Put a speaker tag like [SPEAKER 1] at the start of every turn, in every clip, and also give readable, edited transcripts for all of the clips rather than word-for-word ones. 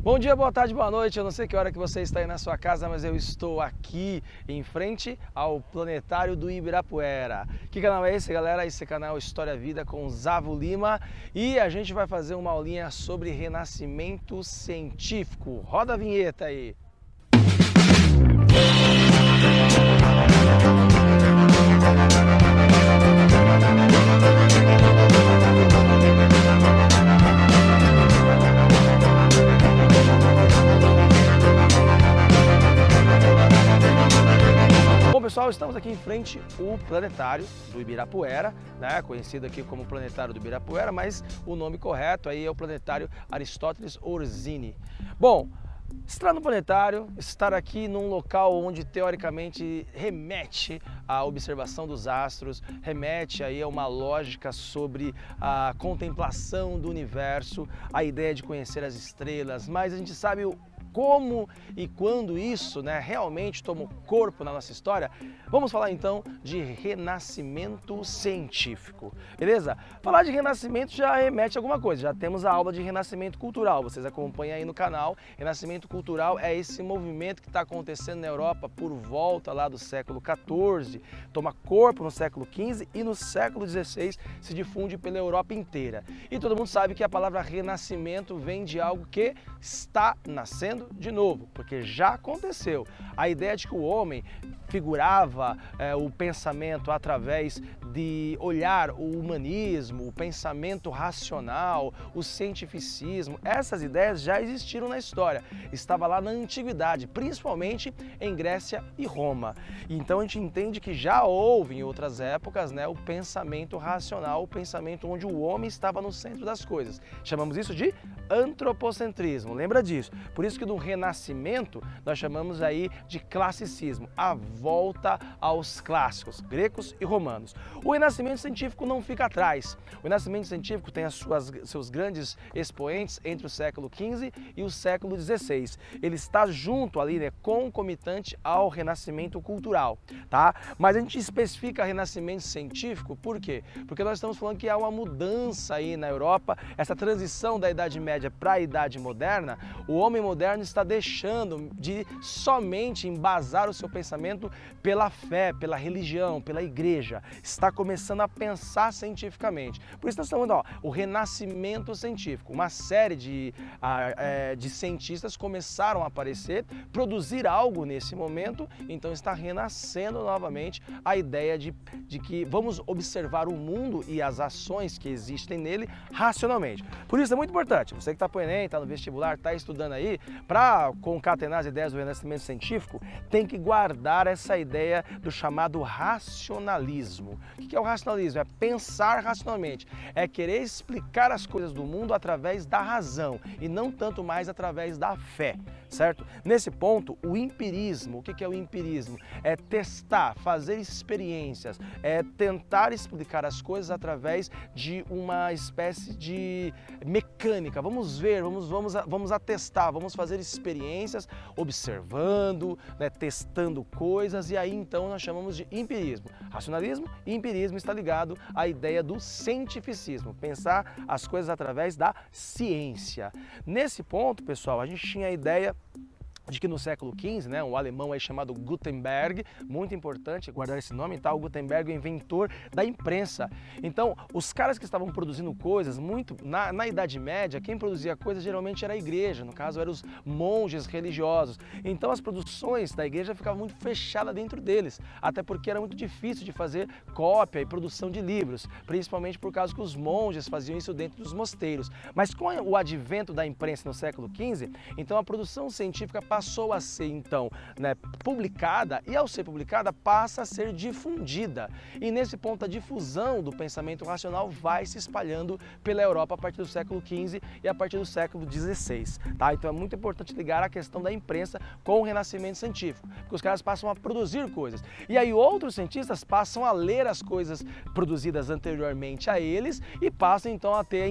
[SPEAKER 1] Bom dia, boa tarde, boa noite. Eu não sei que hora que você está aí na sua casa, mas eu estou aqui em frente ao Planetário do Ibirapuera. Que canal é esse, galera? Esse canal História Vida com Zavo Lima e a gente vai fazer uma aulinha sobre renascimento científico. Roda a vinheta aí. Bom, pessoal, estamos aqui em frente ao Planetário do Ibirapuera, né? Conhecido aqui como Planetário do Ibirapuera, mas o nome correto aí é o Planetário Aristóteles Orsini. Bom, estar no planetário, estar aqui num local onde teoricamente remete à observação dos astros, remete aí a uma lógica sobre a contemplação do universo, a ideia de conhecer as estrelas, mas a gente sabe como e quando isso, realmente toma corpo na nossa história. Vamos falar então de renascimento científico, beleza? Falar de renascimento já remete a alguma coisa, já temos a aula de renascimento cultural, vocês acompanham aí no canal. Renascimento cultural é esse movimento que está acontecendo na Europa por volta lá do século XIV, toma corpo no século XV e no século XVI se difunde pela Europa inteira. E todo mundo sabe que a palavra renascimento vem de algo que está nascendo de novo, porque já aconteceu. A ideia de que o homem figurava o pensamento através de olhar o humanismo, o pensamento racional, o cientificismo, essas ideias já existiram na história, estava lá na antiguidade, principalmente em Grécia e Roma. Então a gente entende que já houve em outras épocas o pensamento racional, o pensamento onde o homem estava no centro das coisas. Chamamos isso de antropocentrismo, lembra disso? Por isso que no Renascimento nós chamamos aí de classicismo, a volta aos clássicos, gregos e romanos. O Renascimento científico não fica atrás. O Renascimento científico tem seus grandes expoentes entre o século XV e o século XVI. Ele está junto ali, concomitante ao Renascimento cultural, tá? Mas a gente especifica Renascimento científico por quê? Porque nós estamos falando que há uma mudança aí na Europa, essa transição da Idade Média para a Idade Moderna. O homem moderno está deixando de somente embasar o seu pensamento pela fé, pela religião, pela igreja. Está começando a pensar cientificamente. Por isso nós estamos falando, o renascimento científico. Uma série de cientistas começaram a aparecer, produzir algo nesse momento, então está renascendo novamente a ideia de que vamos observar o mundo e as ações que existem nele racionalmente. Por isso é muito importante, você que está para o Enem, está no vestibular, está estudando aí, para concatenar as ideias do renascimento científico, tem que guardar essa ideia do chamado racionalismo. O que é o racionalismo? É pensar racionalmente, é querer explicar as coisas do mundo através da razão e não tanto mais através da fé, certo? Nesse ponto, o empirismo, o que é o empirismo? É testar, fazer experiências, é tentar explicar as coisas através de uma espécie de mecânica. Vamos ver, vamos atestar, vamos fazer experiências observando, testando coisas, e aí então nós chamamos de empirismo. Racionalismo e empirismo está ligado à ideia do cientificismo, pensar as coisas através da ciência. Nesse ponto, pessoal, a gente tinha a ideia de que no século XV, um alemão aí chamado Gutenberg, muito importante guardar esse nome, tá? O Gutenberg é o inventor da imprensa. Então, os caras que estavam produzindo coisas, na Idade Média, quem produzia coisas geralmente era a igreja, no caso eram os monges religiosos. Então, as produções da igreja ficavam muito fechadas dentro deles, até porque era muito difícil de fazer cópia e produção de livros, principalmente por causa que os monges faziam isso dentro dos mosteiros. Mas com o advento da imprensa no século XV, então a produção científica passou a ser então publicada, e ao ser publicada passa a ser difundida. E nesse ponto a difusão do pensamento racional vai se espalhando pela Europa a partir do século XV e a partir do século XVI. Tá? Então é muito importante ligar a questão da imprensa com o renascimento científico, porque os caras passam a produzir coisas. E aí outros cientistas passam a ler as coisas produzidas anteriormente a eles e passam então a ter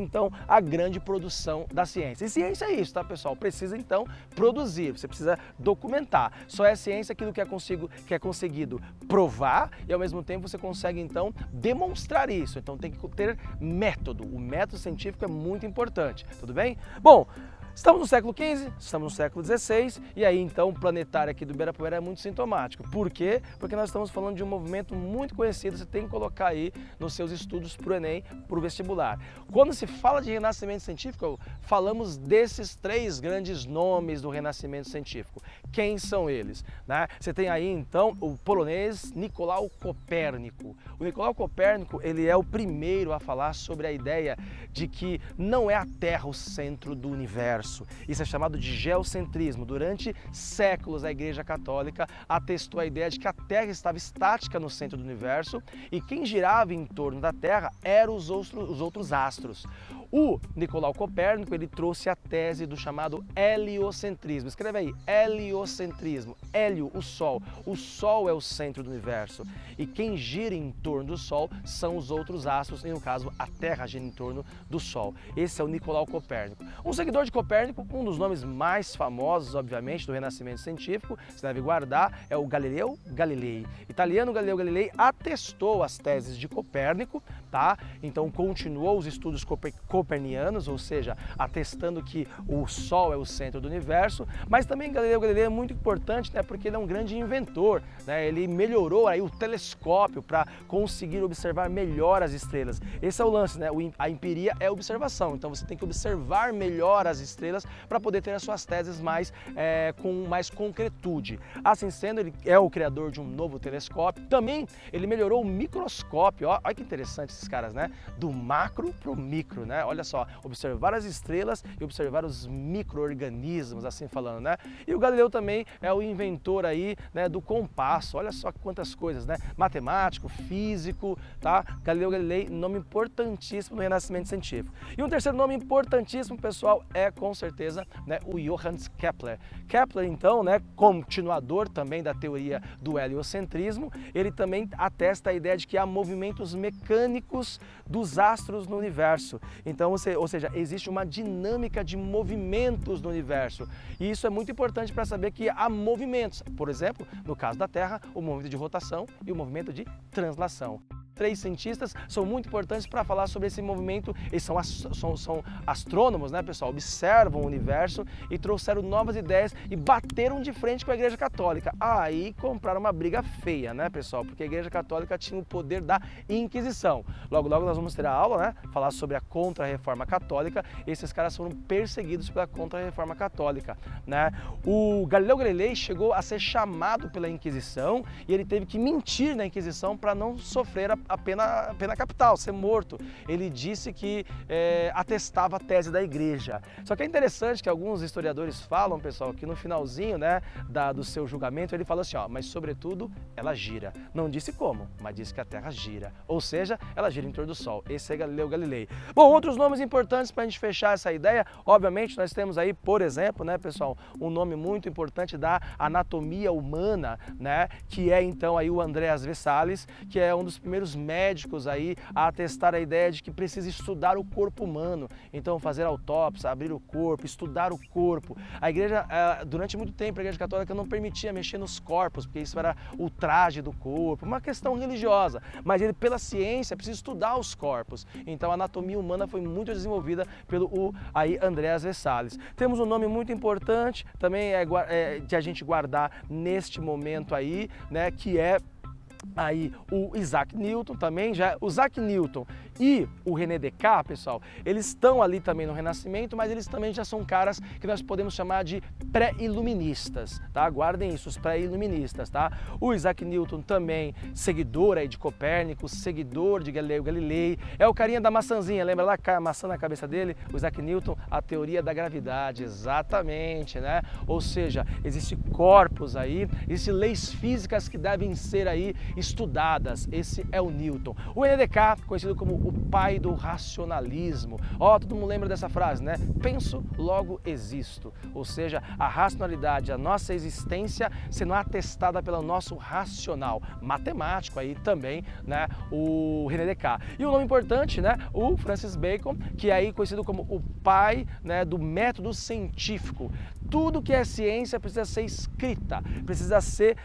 [SPEAKER 1] a grande produção da ciência. E ciência é isso, tá, pessoal? Precisa então produzir, você precisa documentar. Só é ciência aquilo que é conseguido provar e ao mesmo tempo você consegue então demonstrar isso. Então tem que ter método. O método científico é muito importante, tudo bem? Bom, Estamos no século XV, estamos no século XVI, e aí então o planetário aqui do Ibirapuera é muito sintomático. Por quê? Porque nós estamos falando de um movimento muito conhecido, você tem que colocar aí nos seus estudos para o Enem, para o vestibular. Quando se fala de renascimento científico, falamos desses três grandes nomes do renascimento científico. Quem são eles? Né? Você tem aí então o polonês Nicolau Copérnico. O Nicolau Copérnico, ele é o primeiro a falar sobre a ideia de que não é a Terra o centro do universo. Isso é chamado de geocentrismo. Durante séculos a Igreja Católica atestou a ideia de que a Terra estava estática no centro do universo e quem girava em torno da Terra eram os outros astros. O Nicolau Copérnico, ele trouxe a tese do chamado heliocentrismo. Escreve aí, heliocentrismo. Hélio, o Sol. O Sol é o centro do universo. E quem gira em torno do Sol são os outros astros, e no caso a Terra gira em torno do Sol. Esse é o Nicolau Copérnico. Um seguidor de Copérnico, um dos nomes mais famosos, obviamente, do Renascimento científico, você deve guardar, é o Galileu Galilei. Italiano Galileu Galilei atestou as teses de Copérnico, tá? Então continuou os estudos copernianos, ou seja, atestando que o Sol é o centro do universo, mas também Galileu Galilei é muito importante, né, porque ele é um grande inventor, né? Ele melhorou aí o telescópio para conseguir observar melhor as estrelas. Esse é o lance, né? A empiria é a observação, então você tem que observar melhor as estrelas para poder ter as suas teses com mais concretude. Assim sendo, ele é o criador de um novo telescópio. Também ele melhorou o microscópio. Olha que interessante esses caras, né? Do macro para o micro, né? Olha só, observar as estrelas e observar os micro-organismos, assim falando, né? E o Galileu também é o inventor aí, né, do compasso. Olha só quantas coisas, né? Matemático, físico, tá? Galileu Galilei, nome importantíssimo no Renascimento científico. E um terceiro nome importantíssimo, pessoal, é com certeza, né, o Johannes Kepler. Kepler, então, né, continuador também da teoria do heliocentrismo, ele também atesta a ideia de que há movimentos mecânicos dos astros no universo. Então, ou seja, existe uma dinâmica de movimentos no universo. E isso é muito importante para saber que há movimentos. Por exemplo, no caso da Terra, o movimento de rotação e o movimento de translação. Três cientistas são muito importantes para falar sobre esse movimento. Eles são astrônomos, né, pessoal? Observam o universo e trouxeram novas ideias e bateram de frente com a Igreja Católica. Aí compraram uma briga feia, né, pessoal? Porque a Igreja Católica tinha o poder da Inquisição. Logo, logo nós vamos ter a aula, né? Falar sobre a Contra-Reforma Católica. Esses caras foram perseguidos pela Contra-Reforma Católica, né? O Galileu Galilei chegou a ser chamado pela Inquisição e ele teve que mentir na Inquisição para não sofrer a pena capital, ser morto. Ele disse que atestava a tese da igreja. Só que é interessante que alguns historiadores falam, pessoal, que no finalzinho, né, do seu julgamento, ele falou assim, ó, mas sobretudo ela gira. Não disse como, mas disse que a Terra gira. Ou seja, ela gira em torno do Sol. Esse é Galileu Galilei. Bom, outros nomes importantes para a gente fechar essa ideia, obviamente nós temos aí, por exemplo, né, pessoal, um nome muito importante da anatomia humana, né, que é então aí o Andreas Vesalius, que é um dos primeiros médicos aí a atestar a ideia de que precisa estudar o corpo humano. Então fazer autópsia, abrir o corpo, estudar o corpo. A igreja, durante muito tempo, a Igreja Católica não permitia mexer nos corpos, porque isso era o traje do corpo, uma questão religiosa. Mas ele, pela ciência, precisa estudar os corpos. Então a anatomia humana foi muito desenvolvida pelo Andreas Vesalius. Temos um nome muito importante, também de a gente guardar neste momento aí, né, que é aí o Isaac Newton também, o Isaac Newton e o René Descartes, pessoal, eles estão ali também no Renascimento, mas eles também já são caras que nós podemos chamar de pré-iluministas, tá? Guardem isso, os pré-iluministas, tá? O Isaac Newton também, seguidor aí de Copérnico, seguidor de Galileu Galilei, é o carinha da maçãzinha, lembra lá a maçã na cabeça dele? O Isaac Newton, a teoria da gravidade, exatamente, né? Ou seja, existem corpos aí, existem leis físicas que devem ser aí estudadas. Esse é o Newton. O René Descartes, conhecido como o pai do racionalismo. Todo mundo lembra dessa frase, né? Penso, logo existo. Ou seja, a racionalidade, a nossa existência sendo atestada pelo nosso racional. Matemático aí também, né? O René Descartes. E um nome importante, né? O Francis Bacon, que é aí conhecido como o pai, né, do método científico. Tudo que é ciência precisa ser escrita, precisa ser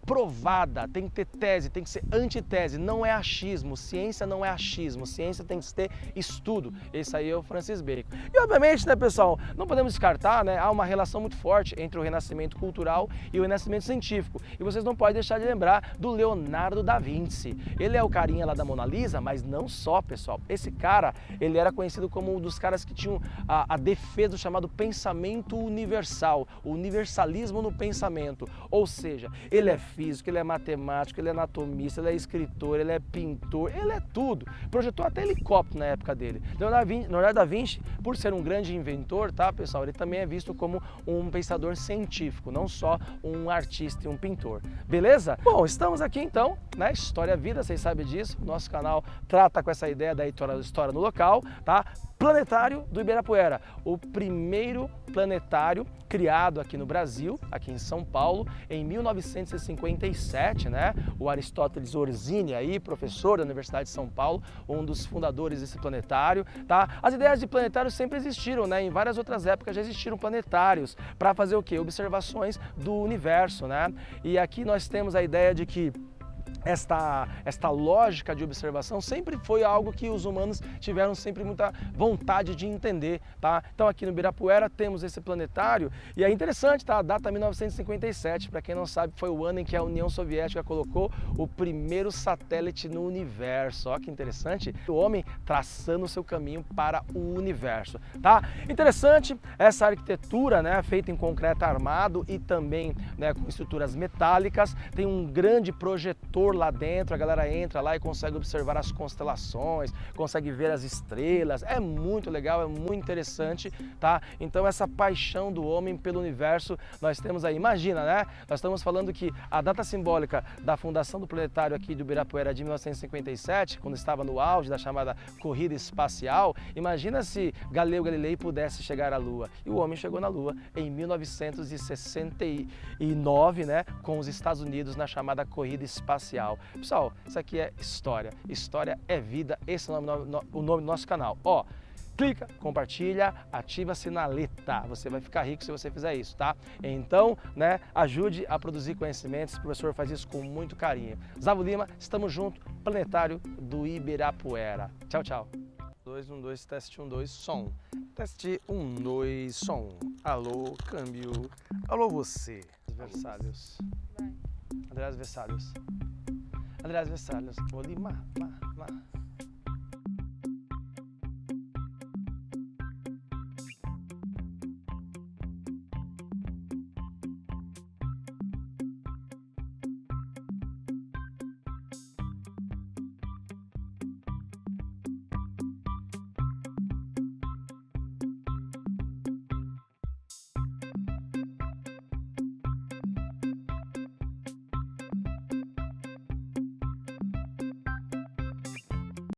[SPEAKER 1] provada, tem que ter tese, tem que ser antitese, não é achismo, ciência não é achismo, ciência, tem que ter estudo. Esse aí é o Francis Bacon. E obviamente, né, pessoal, não podemos descartar, né, há uma relação muito forte entre o renascimento cultural e o renascimento científico. E vocês não podem deixar de lembrar do Leonardo da Vinci. Ele é o carinha lá da Mona Lisa, mas não só, pessoal. Esse cara, ele era conhecido como um dos caras que tinham a defesa do chamado pensamento universal, o universalismo no pensamento. Ou seja, ele é físico, ele é matemático, ele é anatomista, ele é escritor, ele é pintor, ele é tudo. Projetou até helicóptero na época dele. Leonardo da Vinci, por ser um grande inventor, tá, pessoal, ele também é visto como um pensador científico, não só um artista e um pintor. Beleza? Bom, estamos aqui então, né, História Vida, vocês sabem disso. Nosso canal trata com essa ideia da história no local, tá? Planetário do Ibirapuera, o primeiro planetário criado aqui no Brasil, aqui em São Paulo, em 1957, né? O Aristóteles Orsini, aí, professor da Universidade de São Paulo, um dos fundadores desse planetário, tá? As ideias de planetário sempre existiram, né? Em várias outras épocas já existiram planetários para fazer o quê? Observações do universo, né? E aqui nós temos a ideia de que esta lógica de observação sempre foi algo que os humanos tiveram sempre muita vontade de entender, tá? Então aqui no Ibirapuera temos esse planetário e é interessante, tá? A data 1957, para quem não sabe, foi o ano em que a União Soviética colocou o primeiro satélite no universo. Ó que interessante, o homem traçando o seu caminho para o universo, tá? Interessante essa arquitetura, né, feita em concreto armado e também, né, com estruturas metálicas, tem um grande projetor lá dentro, a galera entra lá e consegue observar as constelações, consegue ver as estrelas, é muito legal, é muito interessante, tá? Então essa paixão do homem pelo universo, nós temos aí, imagina, né? Nós estamos falando que a data simbólica da fundação do planetário aqui do Ibirapuera de 1957, quando estava no auge da chamada corrida espacial, imagina se Galileu Galilei pudesse chegar à Lua. E o homem chegou na Lua em 1969, né, com os Estados Unidos na chamada corrida espacial. Pessoal, isso aqui é história. História é vida. Esse é o nome do nosso canal. Ó, clica, compartilha, ativa a sinaleta. Você vai ficar rico se você fizer isso, tá? Então, né, ajude a produzir conhecimentos. O professor faz isso com muito carinho. Zavo Lima, estamos juntos. Planetário do Ibirapuera. Tchau, tchau. 2, 1, 2, teste 1, 2, som. Teste 1, 2, som. Alô, câmbio. Alô, você. Versalhos. Andrés Versalhos. Andrés Versalhos. Vou limar.